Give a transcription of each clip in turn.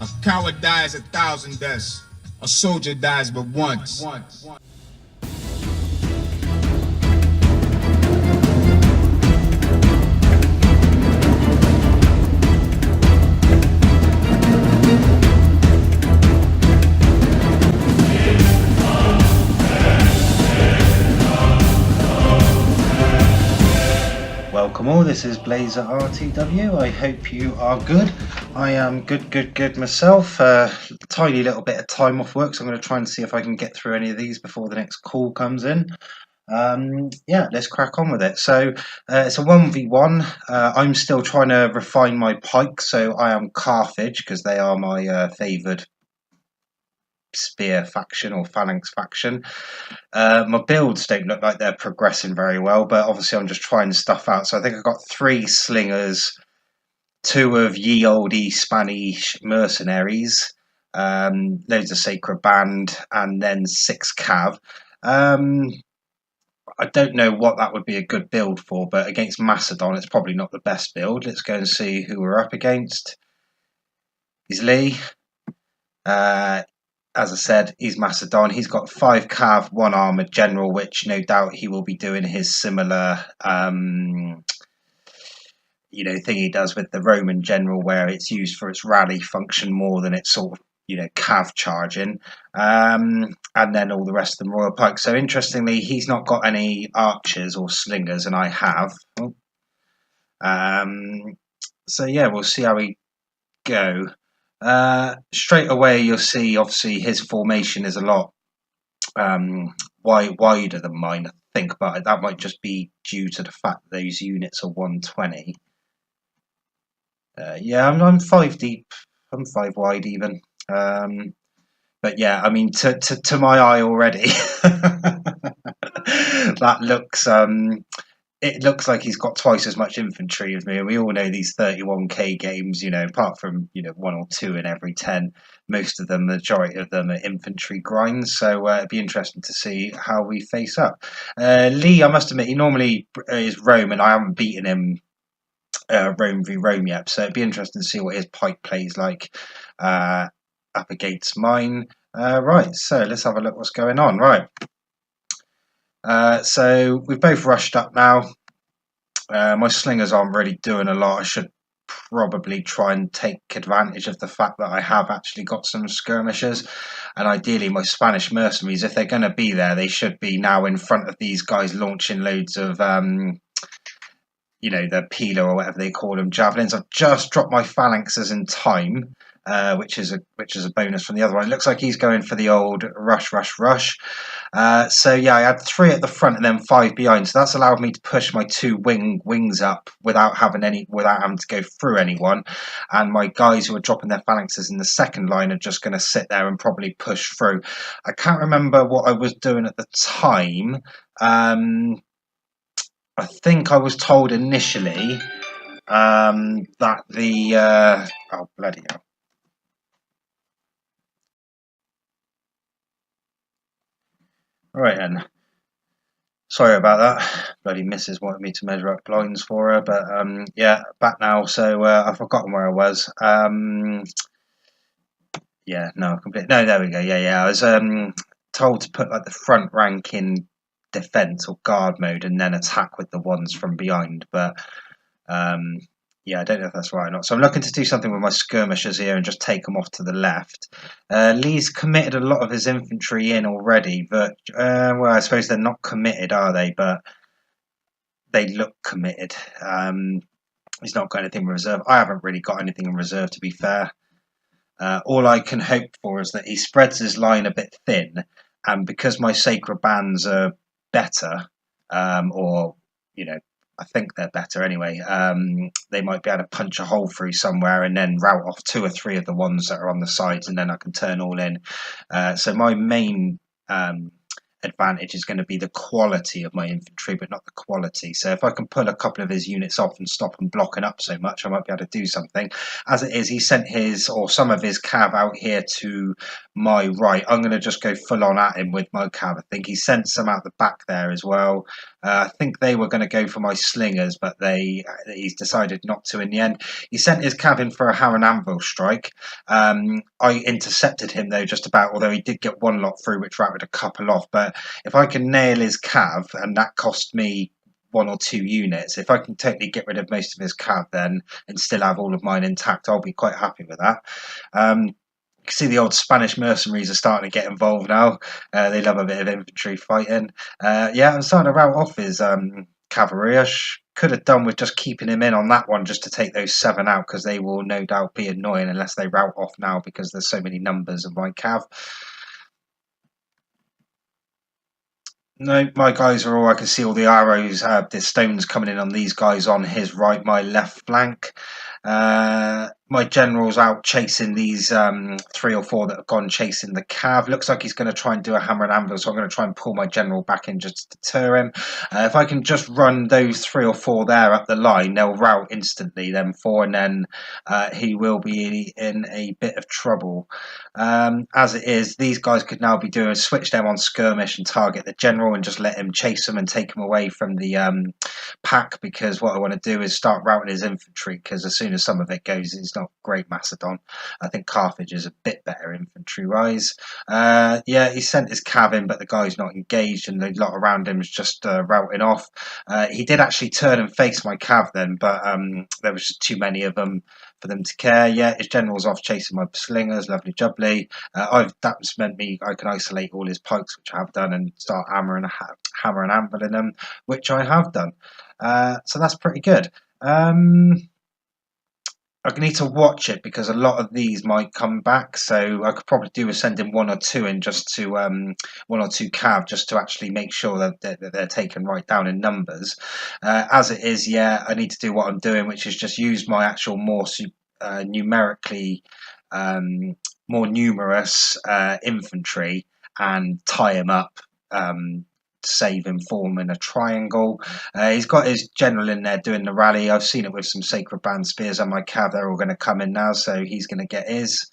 A coward dies 1,000 deaths. A soldier dies but once. Welcome all, this is Blaezer RTW. I hope you are good. I am good myself. Tiny little bit of time off work, so I'm going to try and see if I can get through any of these before the next call comes in. Yeah, let's crack on with it. So it's a 1v1. I'm still trying to refine my pike, so I am Carthage because they are my favoured spear faction or phalanx faction. My builds don't look like they're progressing very well, but obviously I'm just trying stuff out. So I think I've got 3 slingers, 2 of ye olde Spanish mercenaries, loads of sacred band, and then 6 cav. I don't know what that would be a good build for, but against Macedon it's probably not the best build. Let's go and see who we're up against. He's Lee. As I said, he's Macedon. He's got 5 cav, 1 armoured general, which no doubt he will be doing his similar, thing he does with the Roman general, where it's used for its rally function more than its sort of, cav charging. And then all the rest of the royal pike. So interestingly, he's not got any archers or slingers, and I have. So yeah, we'll see how we go. Straight away you'll see obviously his formation is a lot wider than mine, I think, but that might just be due to the fact that those units are 120. Yeah, I'm 5 deep, I'm 5 wide even, but yeah, I mean, to my eye already that looks it looks like he's got twice as much infantry as me, and we all know these 31k games, apart from 1 or 2 in every 10, most of them, majority of them, are infantry grinds. So it'd be interesting to see how we face up. Lee, I must admit, he normally is Rome, and I haven't beaten him Rome v Rome yet, so it'd be interesting to see what his pike plays like up against mine. Right, so let's have a look what's going on. Right. So we've both rushed up now. My slingers aren't really doing a lot. I should probably try and take advantage of the fact that I have actually got some skirmishers, and ideally my Spanish mercenaries, if they're going to be there, they should be now in front of these guys launching loads of the Pila or whatever they call them, javelins. I've just dropped my phalanxes in time, which is a bonus from the other one. It looks like he's going for the old rush. So yeah, I had 3 at the front and then 5 behind. So that's allowed me to push my 2 wings up without having to go through anyone. And my guys who are dropping their phalanxes in the second line are just going to sit there and probably push through. I can't remember what I was doing at the time. I think I was told initially that the oh bloody hell. Right then. Sorry about that. Bloody missus wanted me to measure up blinds for her, but yeah, back now. So I've forgotten where I was. Yeah, no, completely. No, there we go. Yeah. I was told to put like the front rank in defense or guard mode and then attack with the ones from behind, but yeah, I don't know if that's right or not. So I'm looking to do something with my skirmishers here and just take them off to the left. Lee's committed a lot of his infantry in already, but well, I suppose they're not committed, are they? But they look committed. He's not got anything in reserve. I haven't really got anything in reserve, to be fair. All I can hope for is that he spreads his line a bit thin, and because my sacred bands are better, or I think they're better anyway, they might be able to punch a hole through somewhere and then rout off 2 or 3 of the ones that are on the sides, and then I can turn all in. So my main advantage is going to be the quality of my infantry, but not the quality. So if I can pull a couple of his units off and stop them blocking up so much, I might be able to do something. As it is, he sent his, or some of his cav out here to my right. I'm going to just go full on at him with my cav. I think he sent some out the back there as well. I think they were going to go for my slingers, but he's decided not to in the end. He sent his cav in for a hammer and anvil strike. I intercepted him though just about, although he did get one lot through, which routed a couple off. But if I can nail his cav, and that cost me 1 or 2 units, if I can totally get rid of most of his cav then and still have all of mine intact, I'll be quite happy with that. You can see the old Spanish mercenaries are starting to get involved now. They love a bit of infantry fighting. Yeah, I'm starting to rout off his cavalry. I could have done with just keeping him in on that one just to take those 7 out, because they will no doubt be annoying unless they rout off now because there's so many numbers of my cav. No, my guys are all, I can see all the arrows, the stones coming in on these guys on his right, my left flank. My general's out chasing these 3 or 4 that have gone chasing the cav. Looks like he's going to try and do a hammer and anvil, so I'm going to try and pull my general back in just to deter him. If I can just run those 3 or 4 there up the line, they'll rout instantly, them 4, and then he will be in a bit of trouble. As it is, these guys could now be doing switch them on skirmish and target the general and just let him chase them and take him away from the pack, because what I want to do is start routing his infantry, because as soon as some of it goes, it's not great Macedon. I think Carthage is a bit better infantry wise. Yeah, he sent his cav in, but the guy's not engaged and the lot around him is just routing off. He did actually turn and face my cav then, but there was just too many of them for them to care. Yeah, his general's off chasing my slingers, lovely jubbly. That's meant me I can isolate all his pikes, which I have done, and start hammer and anviling them, which I have done. So that's pretty good. I need to watch it because a lot of these might come back, so I could probably do with sending 1 or 2 in just to 1 or 2 cav just to actually make sure that they're taken right down in numbers. As it is, yeah, I need to do what I'm doing, which is just use my actual more numerically more numerous infantry and tie him up. Save him, form in a triangle. He's got his general in there doing the rally. I've seen it with some sacred band spears on my cav. They're all going to come in now, so he's going to get his.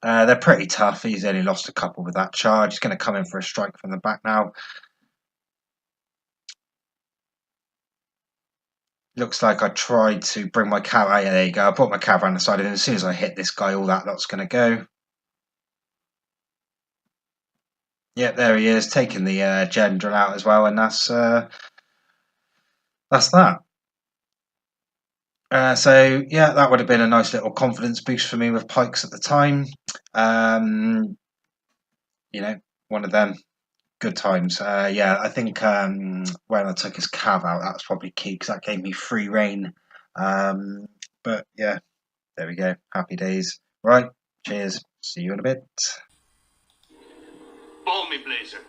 They're pretty tough. He's only lost a couple with that charge. He's going to come in for a strike from the back now. Looks like I tried to bring my cav. Oh, yeah, there you go. I brought my cav around the side of him. As soon as I hit this guy, all that lot's going to go. Yep, there he is, taking the general out as well, and that's that. So yeah, that would have been a nice little confidence boost for me with pikes at the time. You know, one of them good times. Yeah, I think when I took his cav out, that was probably key because that gave me free reign. But yeah, there we go. Happy days. Right, cheers. See you in a bit. Call me Blaezer.